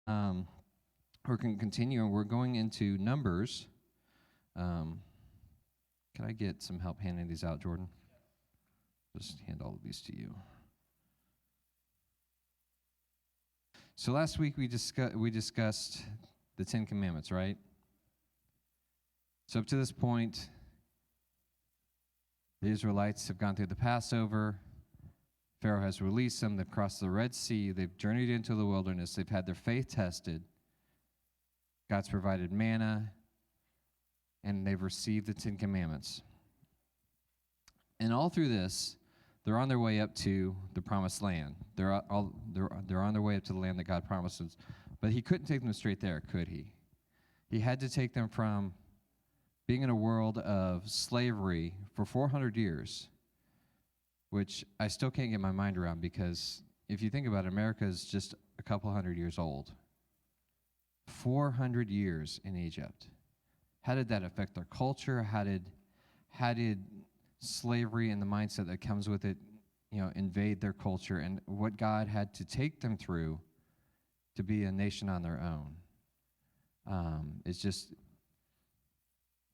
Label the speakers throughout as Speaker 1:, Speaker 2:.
Speaker 1: Um, we're going to continue, and we're going into Numbers. Can I get some help handing these out, Jordan? Just hand all of these to you. So last week we discussed the Ten Commandments, right? So up to this point, the Israelites have gone through the Passover. Pharaoh has released them. They've crossed the Red Sea. They've journeyed into the wilderness. They've had their faith tested. God's provided manna, and they've received the Ten Commandments. And all through this, they're on their way up to the Promised Land. They're on their way up to the land that God promises. But he couldn't take them straight there, could he? He had to take them from being in a world of slavery for 400 years, which I still can't get my mind around, because if you think about it, America is just a couple hundred years old. 400 years in Egypt. How did that affect their culture? How did slavery and the mindset that comes with it, invade their culture, and what God had to take them through to be a nation on their own? It's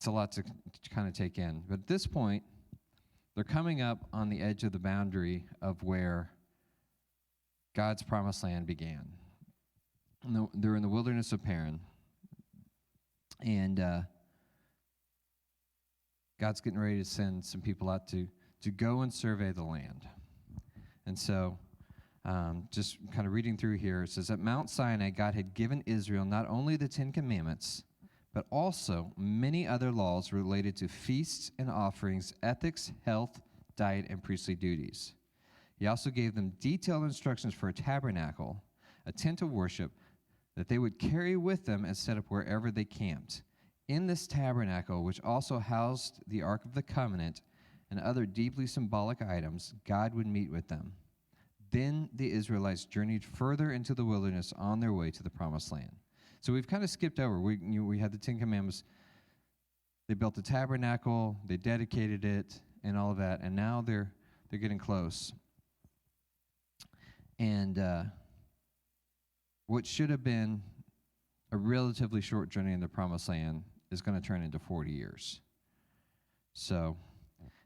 Speaker 1: a lot to kind of take in. But at this point, they're coming up on the edge of the boundary of where God's promised land began. They're in the wilderness of Paran. And God's getting ready to send some people out to go and survey the land. And so, just kind of reading through here, it says, at Mount Sinai, God had given Israel not only the Ten Commandments, but also many other laws related to feasts and offerings, ethics, health, diet, and priestly duties. He also gave them detailed instructions for a tabernacle, a tent of worship, that they would carry with them and set up wherever they camped. In this tabernacle, which also housed the Ark of the Covenant and other deeply symbolic items, God would meet with them. Then the Israelites journeyed further into the wilderness on their way to the Promised Land. So we've kind of skipped over. We had the Ten Commandments. They built the tabernacle, they dedicated it, and all of that, and now they're getting close. And what should have been a relatively short journey in the Promised Land is going to turn into 40 years. So,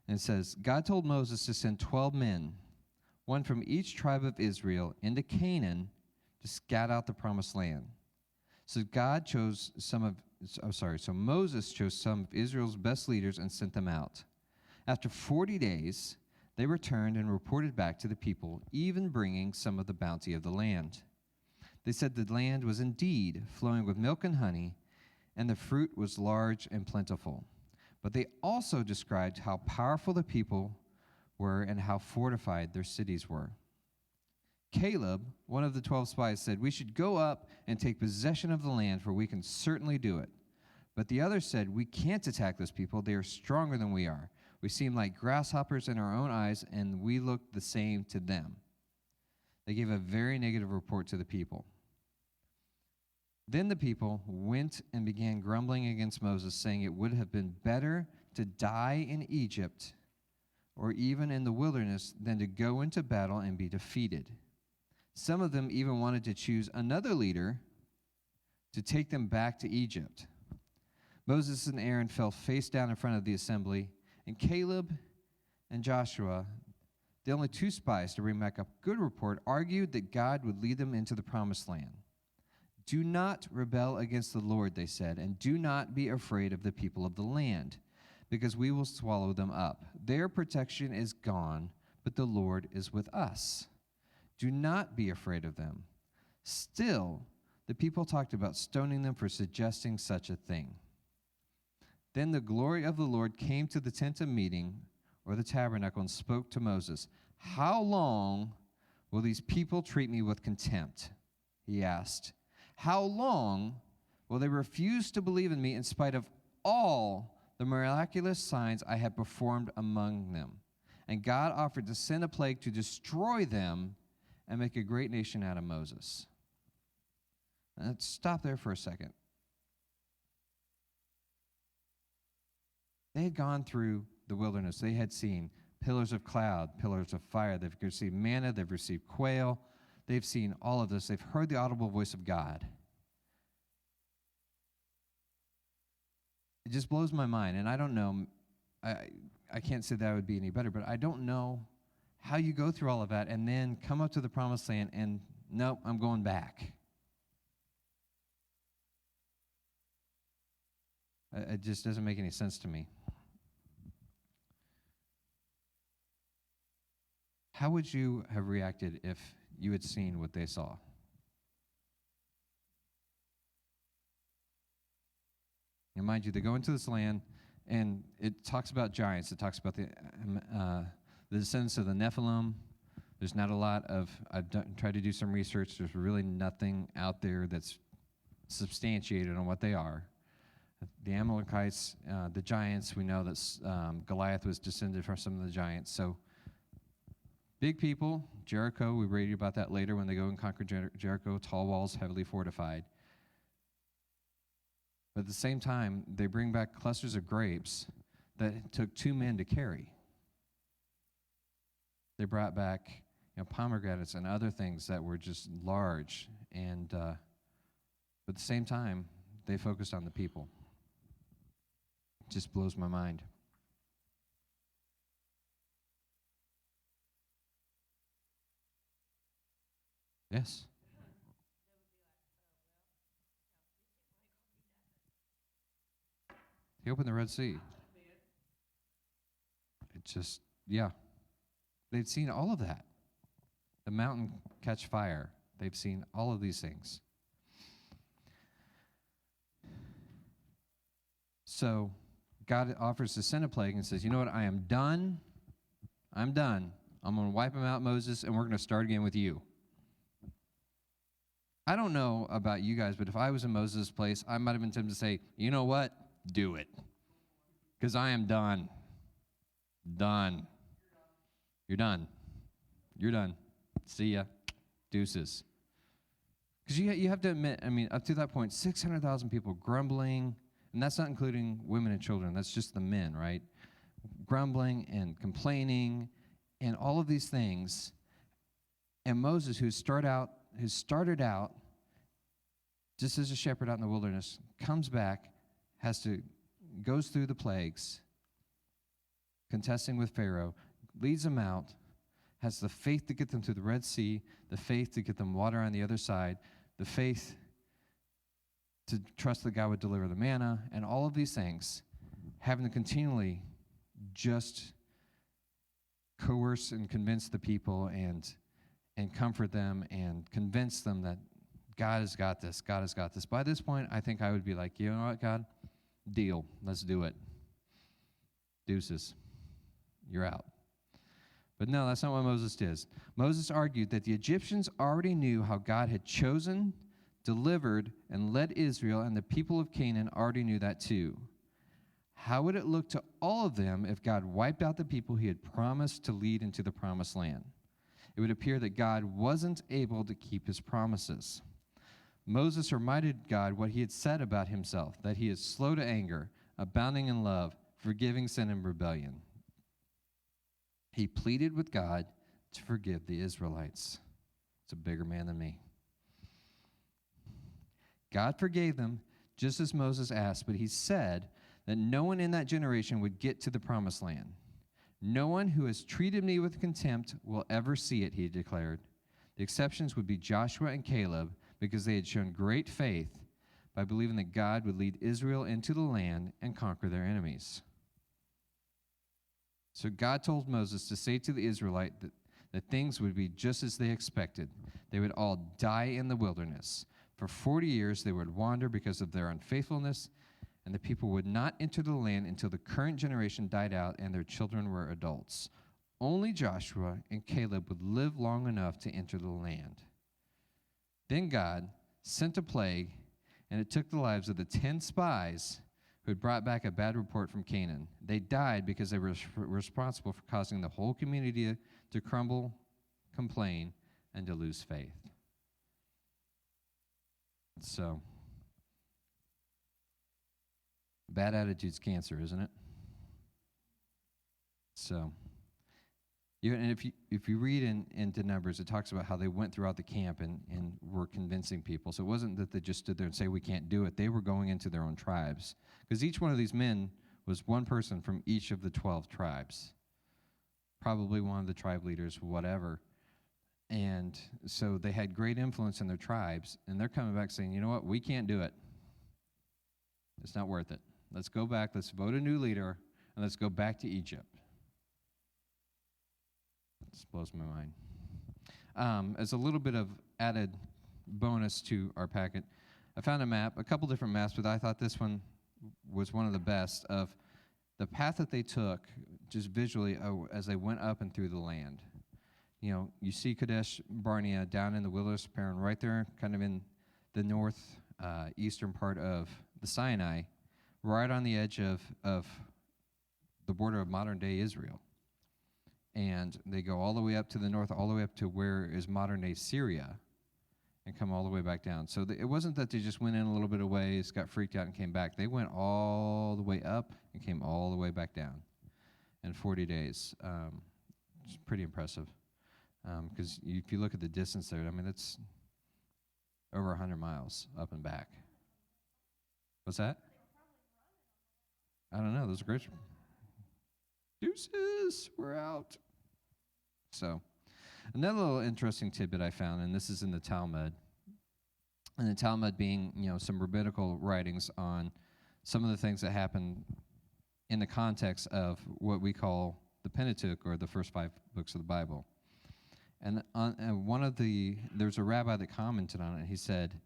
Speaker 1: and it says, God told Moses to send 12 men, one from each tribe of Israel, into Canaan to scout out the Promised Land. So Moses chose some of Israel's best leaders and sent them out. After 40 days, they returned and reported back to the people, even bringing some of the bounty of the land. They said the land was indeed flowing with milk and honey, and the fruit was large and plentiful. But they also described how powerful the people were and how fortified their cities were. Caleb, one of the 12 spies, said, we should go up and take possession of the land, for we can certainly do it. But the others said, we can't attack those people. They are stronger than we are. We seem like grasshoppers in our own eyes, and we look the same to them. They gave a very negative report to the people. Then the people went and began grumbling against Moses, saying it would have been better to die in Egypt or even in the wilderness than to go into battle and be defeated. Some of them even wanted to choose another leader to take them back to Egypt. Moses and Aaron fell face down in front of the assembly, and Caleb and Joshua, the only two spies to bring back a good report, argued that God would lead them into the Promised Land. Do not rebel against the Lord, they said, and do not be afraid of the people of the land, because we will swallow them up. Their protection is gone, but the Lord is with us. Do not be afraid of them. Still, the people talked about stoning them for suggesting such a thing. Then the glory of the Lord came to the tent of meeting, or the tabernacle, and spoke to Moses. How long will these people treat me with contempt? He asked. How long will they refuse to believe in me in spite of all the miraculous signs I have performed among them? And God offered to send a plague to destroy them and make a great nation out of Moses. Let's stop there for a second. They had gone through the wilderness. They had seen pillars of cloud, pillars of fire. They've received manna. They've received quail. They've seen all of this. They've heard the audible voice of God. it just blows my mind. And I don't know, I can't say that would be any better, but I don't know how you go through all of that and then come up to the promised land and, nope, I'm going back. It just doesn't make any sense to me. How would you have reacted if you had seen what they saw? And mind you, they go into this land, and it talks about giants. It talks about the descendants of the Nephilim. There's not a lot of, tried to do some research. There's really nothing out there that's substantiated on what they are. The Amalekites, the giants, we know that Goliath was descended from some of the giants. So big people, Jericho, we read about that later when they go and conquer Jericho, tall walls, heavily fortified. But at the same time, they bring back clusters of grapes that took 2 men to carry. They brought back pomegranates and other things that were just large. And but at the same time, they focused on the people. It just blows my mind. Yes. He opened the Red Sea. It just, yeah. They've seen all of that. The mountain catch fire. They've seen all of these things. So God offers to send a plague and says, you know what, I am done. I'm done. I'm going to wipe them out, Moses, and we're going to start again with you. I don't know about you guys, but if I was in Moses' place, I might have been tempted to say, you know what? Do it. Because I am done. Done. You're done. You're done. See ya. Deuces. Because you have to admit, I mean, up to that point, 600,000 people grumbling, and that's not including women and children. That's just the men, right? Grumbling and complaining and all of these things. And Moses, who started out just as a shepherd out in the wilderness, comes back, goes through the plagues, contesting with Pharaoh, leads them out, has the faith to get them through the Red Sea, the faith to get them water on the other side, the faith to trust that God would deliver the manna, and all of these things, having to continually just coerce and convince the people and comfort them and convince them that God has got this, God has got this. By this point, I think I would be like, you know what, God? Deal. Let's do it. Deuces. You're out. But no, that's not what Moses did. Moses argued that the Egyptians already knew how God had chosen, delivered, and led Israel, and the people of Canaan already knew that too. How would it look to all of them if God wiped out the people he had promised to lead into the promised land? It would appear that God wasn't able to keep his promises. Moses reminded God what he had said about himself, that he is slow to anger, abounding in love, forgiving sin and rebellion. He pleaded with God to forgive the Israelites. It's a bigger man than me. God forgave them just as Moses asked, but he said that no one in that generation would get to the promised land. No one who has treated me with contempt will ever see it, he declared. The exceptions would be Joshua and Caleb, because they had shown great faith by believing that God would lead Israel into the land and conquer their enemies. So God told Moses to say to the Israelite that things would be just as they expected. They would all die in the wilderness. For 40 years they would wander because of their unfaithfulness, and the people would not enter the land until the current generation died out and their children were adults. Only Joshua and Caleb would live long enough to enter the land. Then God sent a plague, and it took the lives of the 10 spies who had brought back a bad report from Canaan. They died because they were responsible for causing the whole community to crumble, complain, and to lose faith. So, bad attitude's cancer, isn't it? So, And if you read into Numbers, it talks about how they went throughout the camp and were convincing people. So it wasn't that they just stood there and say, we can't do it. They were going into their own tribes. Because each one of these men was one person from each of the 12 tribes. Probably one of the tribe leaders, whatever. And so they had great influence in their tribes. And they're coming back saying, you know what, we can't do it. It's not worth it. Let's go back, let's vote a new leader, and let's go back to Egypt. This blows my mind. As a little bit of added bonus to our packet, I found a map, a couple different maps, but I thought this one was one of the best of the path that they took just visually as they went up and through the land. You know, you see Kadesh Barnea down in the wilderness of Paran, right there, kind of in the north eastern part of the Sinai, right on the edge of the border of modern-day Israel. And they go all the way up to the north, all the way up to where is modern-day Syria, and come all the way back down. So it wasn't that they just went in a little bit of ways, got freaked out, and came back. They went all the way up and came all the way back down in 40 days. It's pretty impressive. Because if you look at the distance there, I mean, it's over 100 miles up and back. What's that? I don't know. Those are great. Deuces, we're out. So, another little interesting tidbit I found, and this is in the Talmud, and the Talmud being, some rabbinical writings on some of the things that happen in the context of what we call the Pentateuch, or the first 5 books of the Bible. And there's a rabbi that commented on it. He said,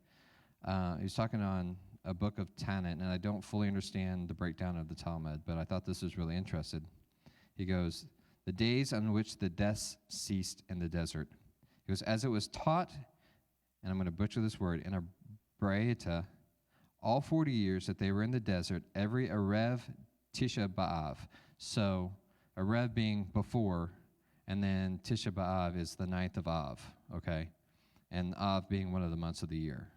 Speaker 1: he was talking on a book of Tanit, and I don't fully understand the breakdown of the Talmud, but I thought this was really interesting. He goes, the days on which the deaths ceased in the desert. He goes, as it was taught, and I'm going to butcher this word, in a Braita, all 40 years that they were in the desert, every Erev Tisha B'Av. So, Erev being before, and then Tisha B'Av is the 9th of Av, okay? And Av being one of the months of the year.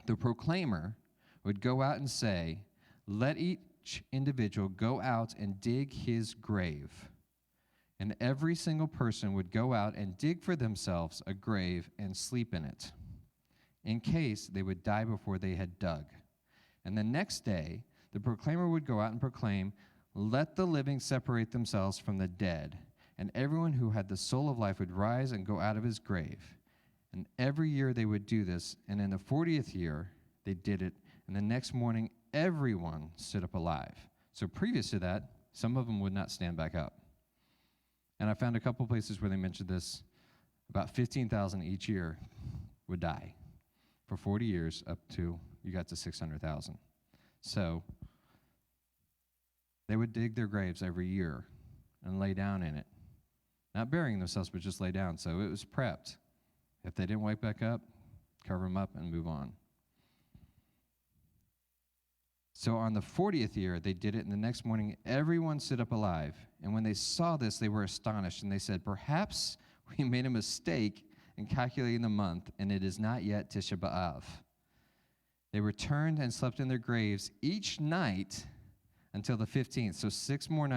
Speaker 1: The proclaimer would go out and say, let each individual go out and dig his grave. And every single person would go out and dig for themselves a grave and sleep in it, in case they would die before they had dug. And the next day, the proclaimer would go out and proclaim, let the living separate themselves from the dead. And everyone who had the soul of life would rise and go out of his grave. And every year they would do this. And in the 40th year, they did it. And the next morning, everyone stood up alive. So previous to that, some of them would not stand back up. And I found a couple places where they mentioned this. About 15,000 each year would die for 40 years up to, you got to 600,000. So they would dig their graves every year and lay down in it. Not burying themselves, but just lay down. So it was prepped. If they didn't wake back up, cover them up and move on. So on the 40th year, they did it, and the next morning, everyone stood up alive. And when they saw this, they were astonished, and they said, perhaps we made a mistake in calculating the month, and it is not yet Tisha B'Av. They returned and slept in their graves each night until the 15th. So 7 more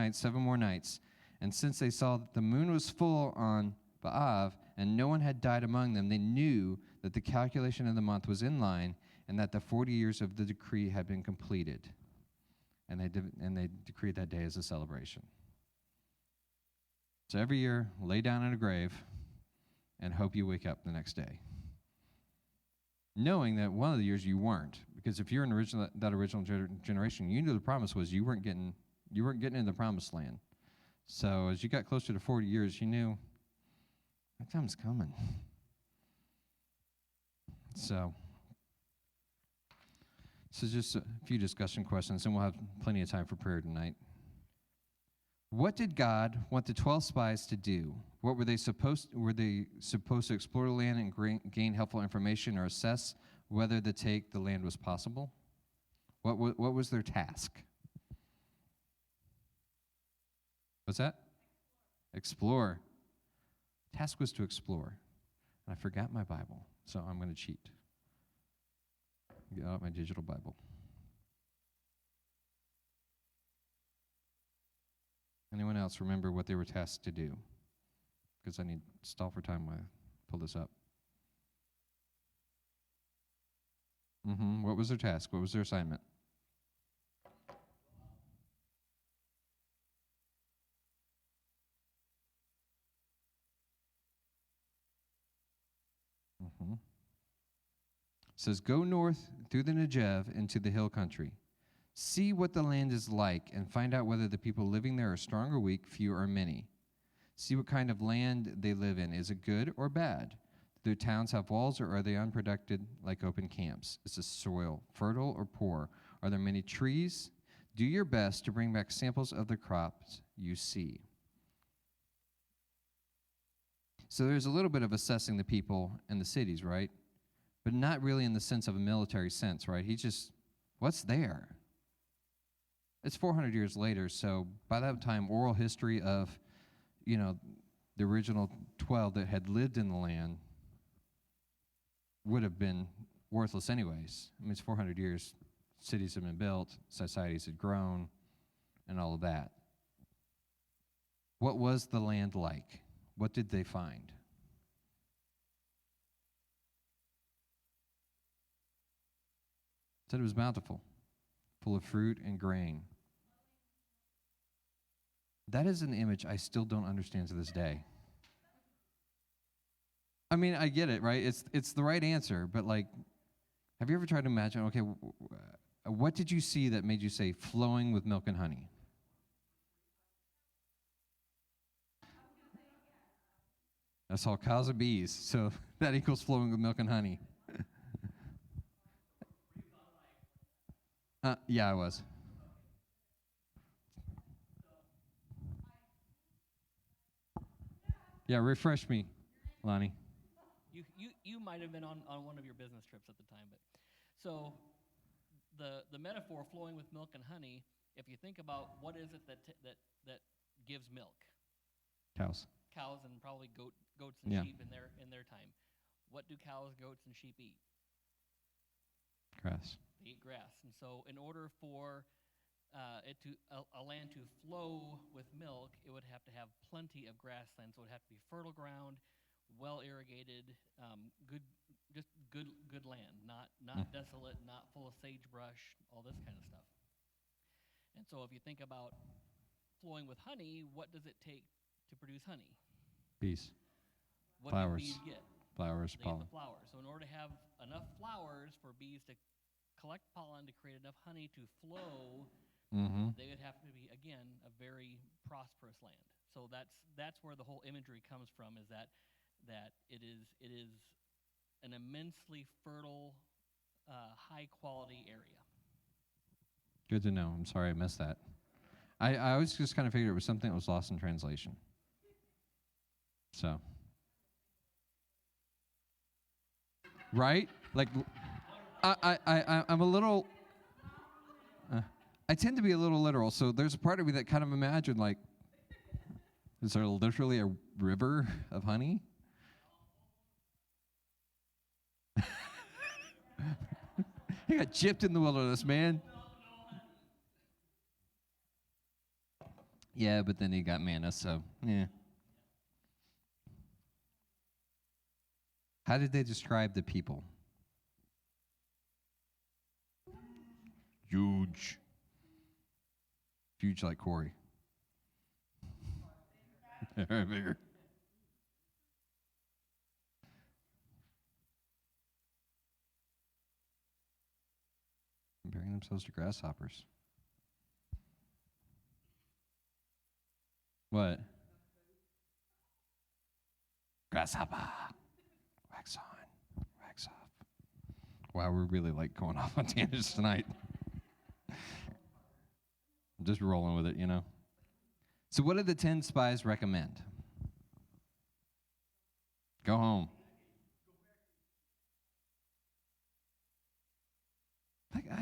Speaker 1: nights. And since they saw that the moon was full on B'Av, and no one had died among them, they knew that the calculation of the month was in line, and that the 40 years of the decree had been completed. And they decreed that day as a celebration. So every year, lay down in a grave and hope you wake up the next day. Knowing that one of the years you weren't, because if you're in that original generation, you knew the promise was you weren't getting in the promised land. So as you got closer to 40 years, you knew that time's coming. So just a few discussion questions, and we'll have plenty of time for prayer tonight. What did God want the 12 spies to do? What were they supposed to explore the land and gain helpful information or assess whether to take the land was possible? What was their task? What's that? Explore. Task was to explore. And I forgot my Bible, so I'm going to cheat. Get out my digital Bible. Anyone else remember what they were tasked to do? Because I need to stall for time while I pull this up. What was their task? What was their assignment? It says, go north through the Negev into the hill country. See what the land is like and find out whether the people living there are strong or weak, few or many. See what kind of land they live in. Is it good or bad? Do their towns have walls, or are they unprotected like open camps? Is the soil fertile or poor? Are there many trees? Do your best to bring back samples of the crops you see. So there's a little bit of assessing the people and the cities, right? But not really in the sense of a military sense, right? He's just, what's there? It's 400 years later, so by that time, oral history of, the original 12 that had lived in the land would have been worthless anyways. I mean, it's 400 years. Cities have been built, societies had grown, and all of that. What was the land like? What did they find? It said it was bountiful, full of fruit and grain. That is an image I still don't understand to this day. I mean, I get it, right? It's the right answer, but have you ever tried to imagine, okay, what did you see that made you say flowing with milk and honey? I saw cows and bees, so that equals flowing with milk and honey. Yeah, I was. Yeah, refresh me, Lonnie.
Speaker 2: You might have been on one of your business trips at the time, but so the metaphor flowing with milk and honey. If you think about what is it that gives milk?
Speaker 1: Cows.
Speaker 2: Cows and probably goats and sheep in their time. What do cows, goats, and sheep eat?
Speaker 1: Grass.
Speaker 2: They eat grass, and so in order for a land to flow with milk, it would have to have plenty of grassland. So it would have to be fertile ground, well irrigated, good land, not desolate, not full of sagebrush, all this kind of stuff. And so if you think about flowing with honey, what does it take to produce honey?
Speaker 1: Bees.
Speaker 2: What
Speaker 1: Flowers.
Speaker 2: do bees get?
Speaker 1: Flowers,
Speaker 2: They
Speaker 1: pollen.
Speaker 2: get the flowers. So in order to have enough flowers for bees to collect pollen to create enough honey to flow, they would have to be, again, a very prosperous land. So that's where the whole imagery comes from, is that it is an immensely fertile, high quality area.
Speaker 1: Good to know. I'm sorry I missed that. I always just kind of figured it was something that was lost in translation. So. Right? I'm a little... I tend to be a little literal, so there's a part of me that kind of imagined, is there literally a river of honey? He got gypped in the wilderness, man. Yeah, but then he got manna, so, yeah. How did they describe the people? Huge. Huge like Corey. Bigger. Comparing themselves to grasshoppers. What? Grasshopper. Wax on, wax off. Wow, we're really going off on tangents tonight. I'm just rolling with it, So what did the 10 spies recommend? Go home.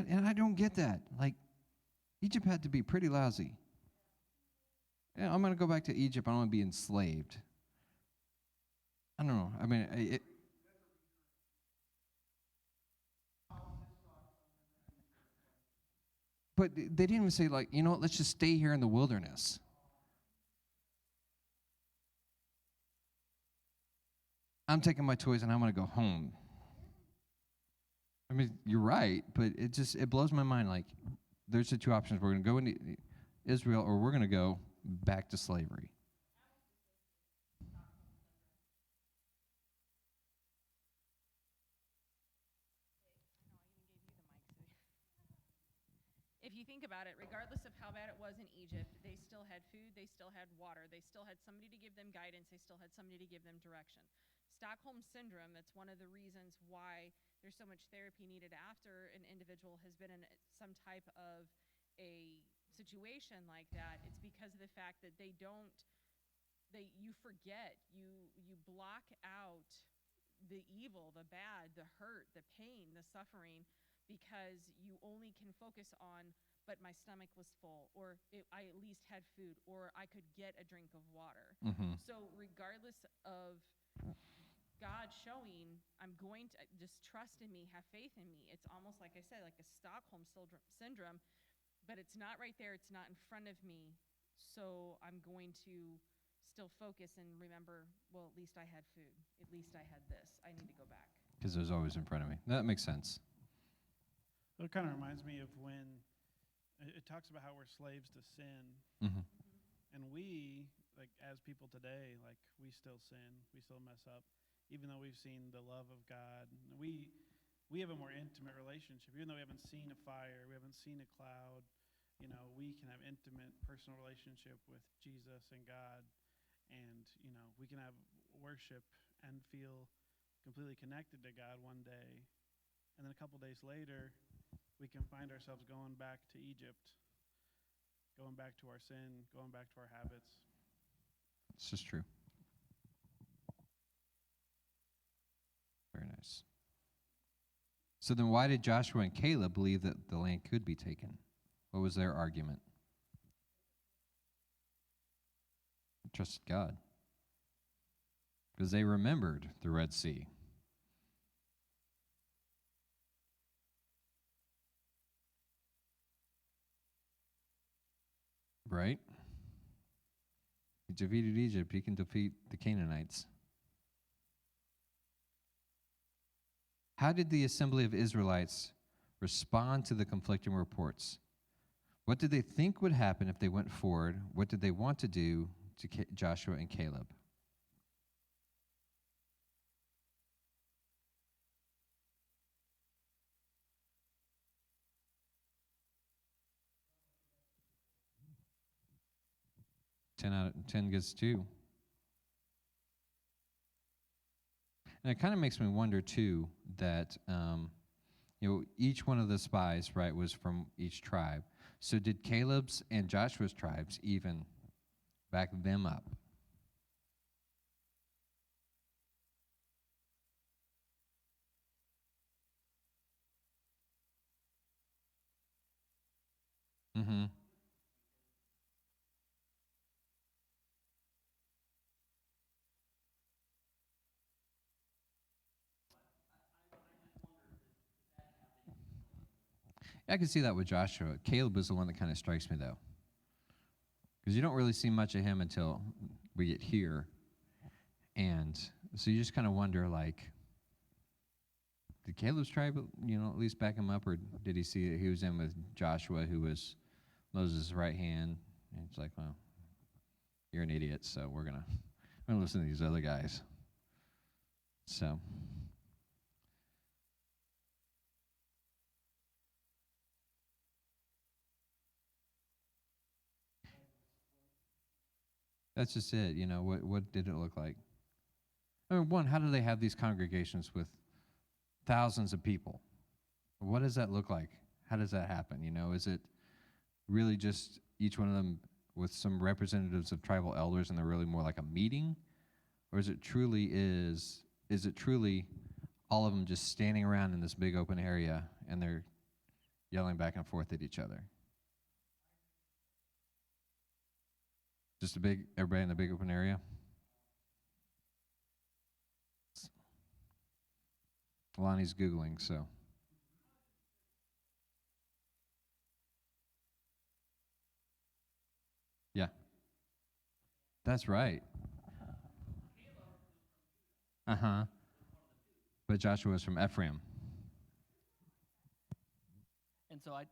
Speaker 1: And I don't get that. Egypt had to be pretty lousy. I'm going to go back to Egypt. I don't want to be enslaved. I don't know. I mean, but they didn't even say, let's just stay here in the wilderness. I'm taking my toys and I'm going to go home. I mean, you're right, but it blows my mind. Like, there's the two options. We're going to go into Israel, or we're going to go back to slavery.
Speaker 3: If you think about it, regardless of how bad it was in Egypt, they still had food, they still had water, they still had somebody to give them guidance, they still had somebody to give them direction. Stockholm Syndrome, that's one of the reasons why there's so much therapy needed after an individual has been in some type of a situation like that. It's because of the fact that you forget, you block out the evil, the bad, the hurt, the pain, the suffering, because you only can focus on, but my stomach was full, or I at least had food, or I could get a drink of water.
Speaker 1: Mm-hmm.
Speaker 3: So regardless of God showing, I'm going to just trust in me, have faith in me. It's almost like I said, like a Stockholm Syndrome, but it's not right there. It's not in front of me. So I'm going to still focus and remember, well, at least I had food. At least I had this. I need to go back.
Speaker 1: Because it was always in front of me. That makes sense.
Speaker 4: It kind of reminds me of when it talks about how we're slaves to sin.
Speaker 1: Mm-hmm.
Speaker 4: And we, like, as people today, like, we still sin. We still mess up. Even though we've seen the love of God, we have a more intimate relationship. Even though we haven't seen a fire, we haven't seen a cloud, we can have intimate personal relationship with Jesus and God. And, we can have worship and feel completely connected to God one day. And then a couple days later, we can find ourselves going back to Egypt, going back to our sin, going back to our habits.
Speaker 1: It's just true. Very nice. So then why did Joshua and Caleb believe that the land could be taken? What was their argument? Trusted God. Because they remembered the Red Sea. Right? He defeated Egypt. He can defeat the Canaanites. How did the Assembly of Israelites respond to the conflicting reports? What did they think would happen if they went forward? What did they want to do to Joshua and Caleb? Ten out of 10 gets 2. And it kind of makes me wonder, too, that, each one of the spies, right, was from each tribe. So did Caleb's and Joshua's tribes even back them up? Mm-hmm. I can see that with Joshua. Caleb is the one that kind of strikes me, though. Because you don't really see much of him until we get here. And so you just kind of wonder, like, did Caleb's tribe, at least back him up? Or did he see that he was in with Joshua, who was Moses' right hand? And it's like, well, you're an idiot, so we're going to listen to these other guys. So... that's just it, what did it look like? I mean, one, how do they have these congregations with thousands of people? What does that look like? How does that happen? Is it really just each one of them with some representatives of tribal elders and they're really more like a meeting? Or is it truly all of them just standing around in this big open area and they're yelling back and forth at each other? Just everybody in the big open area? Lonnie's Googling, so. Yeah. That's right. Uh-huh. But Joshua was from Ephraim.
Speaker 2: And so I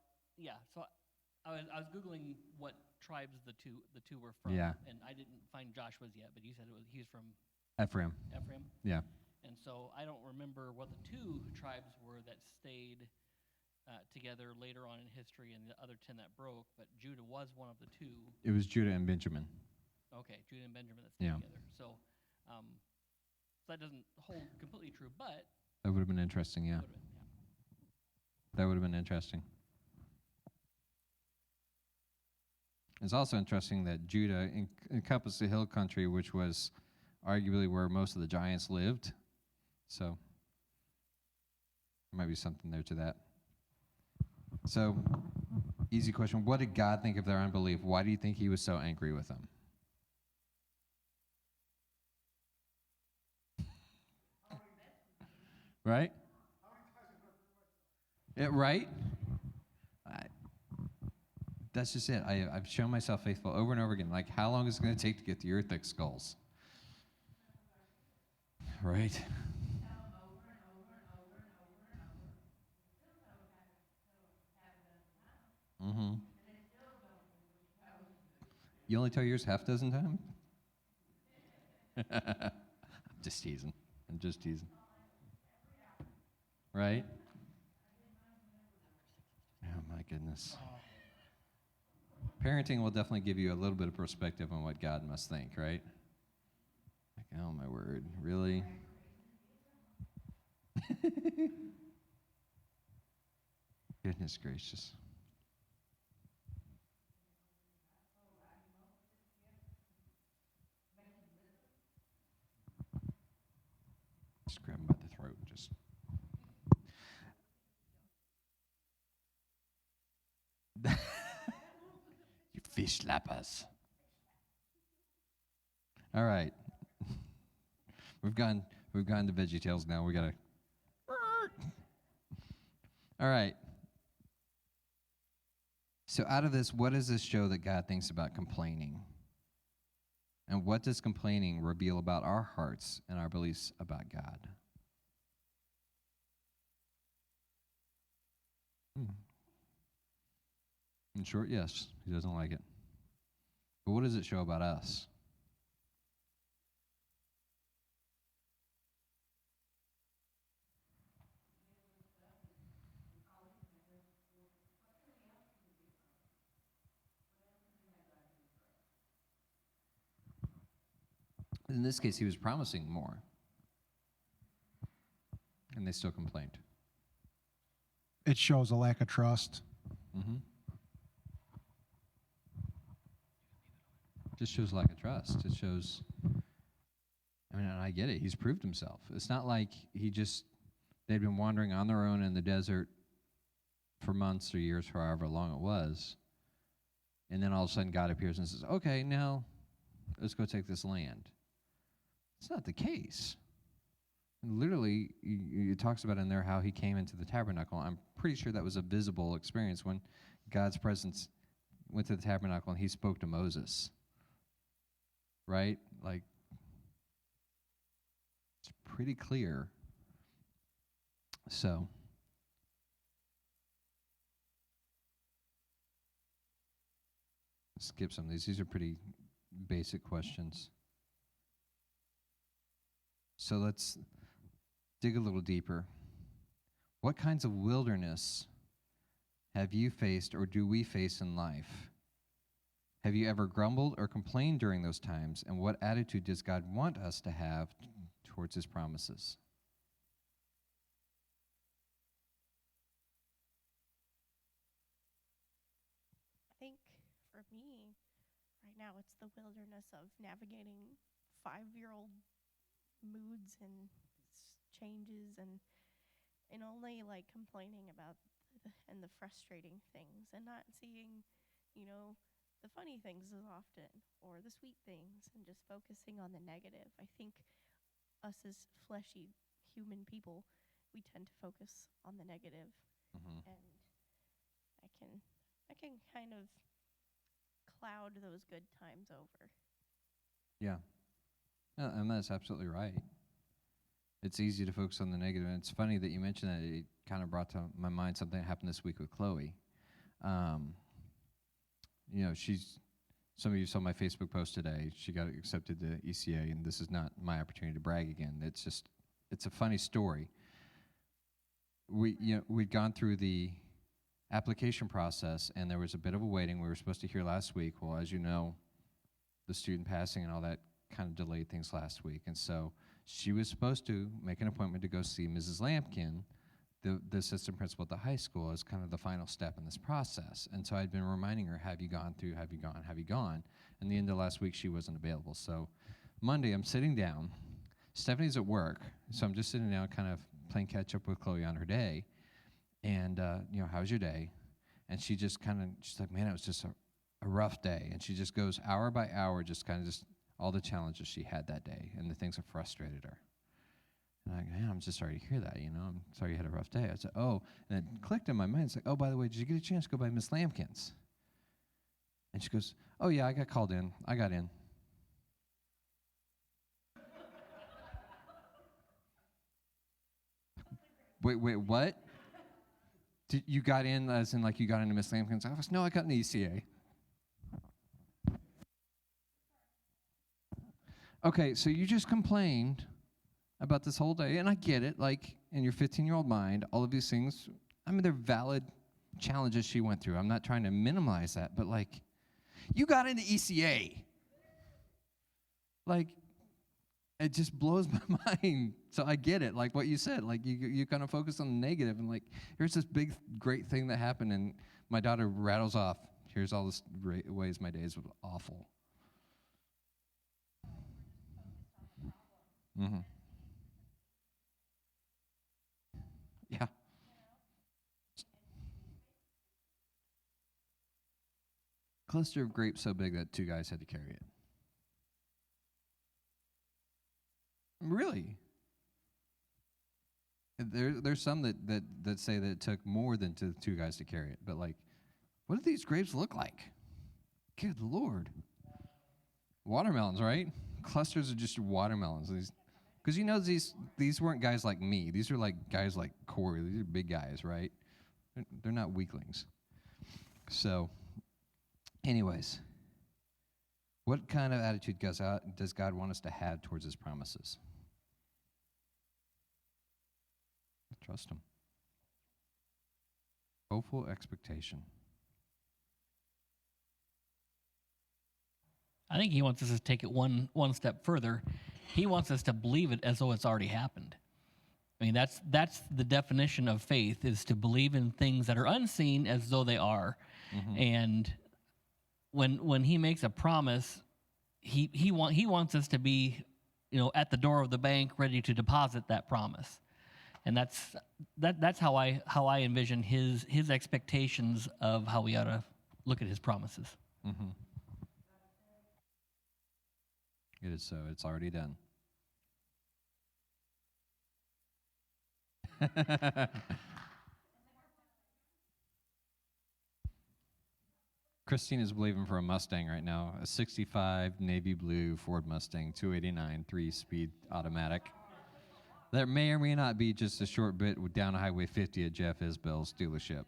Speaker 2: was Googling what tribes the two were from.
Speaker 1: Yeah.
Speaker 2: And I didn't find Joshua's yet, but you said he's from
Speaker 1: Ephraim.
Speaker 2: Ephraim.
Speaker 1: Yeah.
Speaker 2: And so I don't remember what the two tribes were that stayed together later on in history and the other 10 that broke, but Judah was one of the two.
Speaker 1: It was Judah and Benjamin.
Speaker 2: Okay, Judah and Benjamin that stayed
Speaker 1: Yeah.
Speaker 2: together. So that doesn't hold completely true, but
Speaker 1: That would have been interesting, yeah.
Speaker 2: would've been, yeah.
Speaker 1: That would have been interesting. It's also interesting that Judah encompassed the hill country, which was arguably where most of the giants lived. So there might be something there to that. So, easy question. What did God think of their unbelief? Why do you think he was so angry with them? Right? Yeah, right? That's just it. I've shown myself faithful over and over again. Like, how long is it going to take to get to your thick skulls? Right? Mm-hmm. You only tell yours half dozen times? I'm just teasing. Right? Oh, my goodness. Parenting will definitely give you a little bit of perspective on what God must think, right? Like, oh, my word. Really? Goodness gracious. Just grab him by the throat and just... You fish slappers. All right. We've gone to VeggieTales now. We gotta... All right. So out of this, what does this show that God thinks about complaining? And what does complaining reveal about our hearts and our beliefs about God? In short, yes, he doesn't like it. But what does it show about us? In this case, he was promising more. And they still complained.
Speaker 5: It shows a lack of trust.
Speaker 1: Mm-hmm. Just shows lack of trust. It shows, I mean, and I get it. He's proved himself. It's not like they'd been wandering on their own in the desert for months or years, for however long it was. And then all of a sudden God appears and says, okay, now let's go take this land. It's not the case. And literally, it talks about in there how he came into the tabernacle. I'm pretty sure that was a visible experience when God's presence went to the tabernacle and he spoke to Moses. Right? Like, it's pretty clear. So, skip some of these. These are pretty basic questions. So let's dig a little deeper. What kinds of wilderness have you faced or do we face in life? Have you ever grumbled or complained during those times? And what attitude does God want us to have towards his promises?
Speaker 6: I think for me, right now, it's the wilderness of navigating 5-year-old moods and changes and only like complaining about the frustrating things and not seeing, the funny things as often or the sweet things and just focusing on the negative. I think us as fleshy human people, we tend to focus on the negative.
Speaker 1: Mm-hmm.
Speaker 6: And I can kind of cloud those good times over.
Speaker 1: Yeah. And that's absolutely right. it's easy to focus on the negative. And it's funny that you mentioned that. It kind of brought to my mind something that happened this week with Chloe. Some of you saw my Facebook post today. She got accepted to ECA, and this is not my opportunity to brag again. It's a funny story. We'd gone through the application process, and there was a bit of a waiting. We were supposed to hear last week. Well, as you know, the student passing and all that kind of delayed things last week. And so she was supposed to make an appointment to go see Mrs. Lampkin, the assistant principal at the high school, as kind of the final step in this process. And so I'd been reminding her, have you gone through, have you gone? And the end of last week, she wasn't available. So Monday, I'm sitting down. Stephanie's at work, so I'm just sitting down kind of playing catch up with Chloe on her day. And, how's your day? And she just she's like, man, it was just a rough day. And she just goes hour by hour, just all the challenges she had that day and the things that frustrated her. And I'm like, man, I'm just sorry to hear that, I'm sorry you had a rough day. I said, oh, and it clicked in my mind. It's like, oh, by the way, did you get a chance to go by Miss Lampkin's? And she goes, oh, yeah, I got called in. I got in. Wait, what? You got in as in like you got into Miss Lampkin's office? No, I got in the ECA. Okay, so you just complained about this whole day, and I get it, like, in your 15-year-old mind, all of these things, they're valid challenges she went through. I'm not trying to minimize that, but, like, you got into ECA. Like, it just blows my mind. So I get it, like what you said. Like, you kind of focus on the negative, and, like, here's this big, great thing that happened, and my daughter rattles off, here's all the ways my days were awful. Mm-hmm. Yeah. Cluster of grapes so big that two guys had to carry it. Really? There's some that say that it took more than two guys to carry it. But, like, what do these grapes look like? Good Lord. Watermelons, right? Clusters of just watermelons. Because these weren't guys like me. These are like guys like Corey. These are big guys, right? They're not weaklings. So, anyways, what kind of attitude does God want us to have towards his promises? Trust him. Hopeful expectation.
Speaker 2: I think he wants us to take it one step further. He wants us to believe it as though it's already happened. That's the definition of faith, is to believe in things that are unseen as though they are. Mm-hmm. And when he makes a promise, he wants us to be, at the door of the bank ready to deposit that promise. And that's how I envision his expectations of how we ought to look at his promises.
Speaker 1: Mm-hmm. It is so. It's already done. Christine is believing for a Mustang right now, a 65 navy blue Ford Mustang 289 3-speed automatic. That may or may not be just a short bit down Highway 50 at Jeff Isbell's dealership.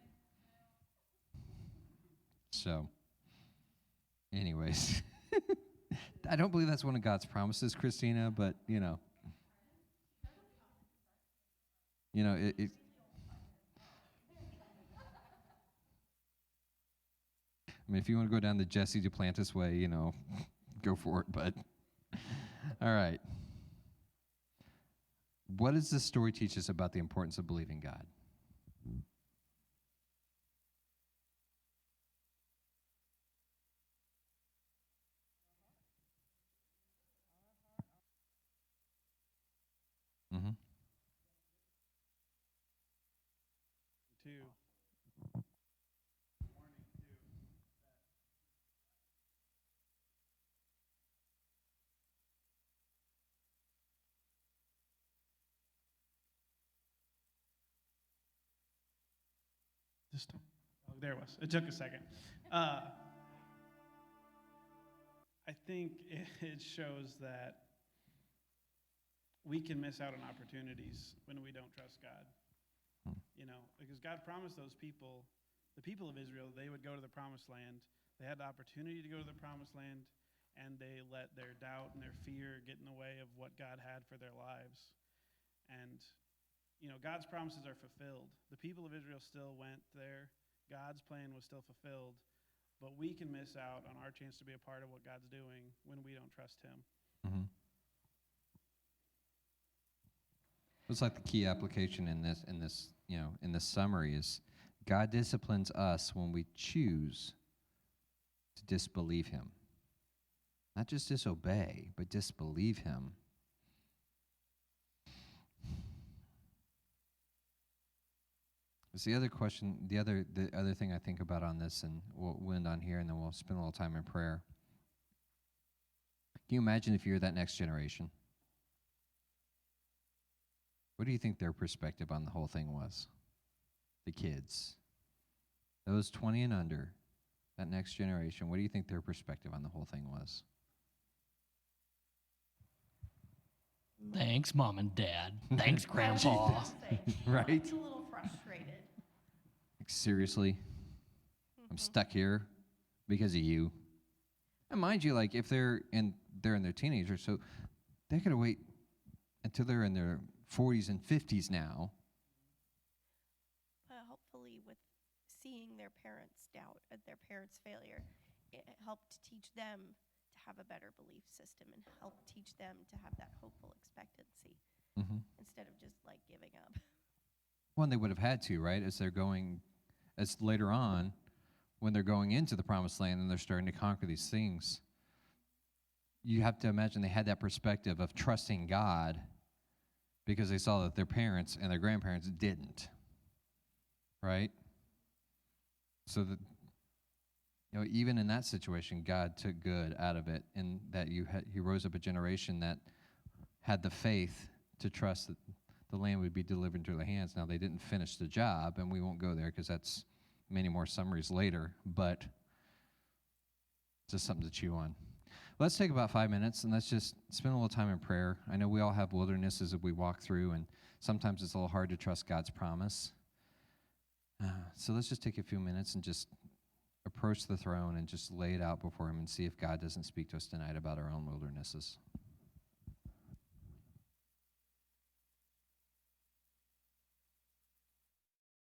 Speaker 1: So, anyways. I don't believe that's one of God's promises, Christina, but, if you want to go down the Jesse Duplantis way, go for it, but all right. What does this story teach us about the importance of believing God? Mm-hmm.
Speaker 4: There it was. It took a second. I think it shows that we can miss out on opportunities when we don't trust God. You know, because God promised those people, the people of Israel, they would go to the promised land. They had the opportunity to go to the promised land, and they let their doubt and their fear get in the way of what God had for their lives. And, you know, God's promises are fulfilled. The people of Israel still went there. God's plan was still fulfilled. But we can miss out on our chance to be a part of what God's doing when we don't trust him.
Speaker 1: Mm-hmm. It's like the key application in this summary is God disciplines us when we choose to disbelieve him. Not just disobey, but disbelieve him. It's the other question, the other thing I think about on this, and we'll end on here, and then we'll spend a little time in prayer. Can you imagine if you're that next generation? What do you think their perspective on the whole thing was? The kids. Those 20 and under, that next generation, what do you think their perspective on the whole thing was?
Speaker 2: Thanks, Mom and Dad. Thanks, Grandpa.
Speaker 1: Right?
Speaker 6: A little frustrated.
Speaker 1: Like, seriously? I'm stuck here because of you. And mind you, like, if they're in their teenagers, so they gotta wait until they're in their 40s and 50s now.
Speaker 6: Hopefully with seeing their parents' doubt at their parents' failure, it helped teach them to have a better belief system and help teach them to have that hopeful expectancy instead of just like giving up.
Speaker 1: Well, and they would have had to, right? As later on, when they're going into the promised land and they're starting to conquer these things, you have to imagine they had that perspective of trusting God because they saw that their parents and their grandparents didn't, right? So that, even in that situation, God took good out of it, and that He rose up a generation that had the faith to trust that the land would be delivered into their hands. Now, they didn't finish the job, and we won't go there because that's many more summaries later, but just something to chew on. Let's take about 5 minutes, and let's just spend a little time in prayer. I know we all have wildernesses that we walk through, and sometimes it's a little hard to trust God's promise. So let's just take a few minutes and just approach the throne and just lay it out before him and see if God doesn't speak to us tonight about our own wildernesses.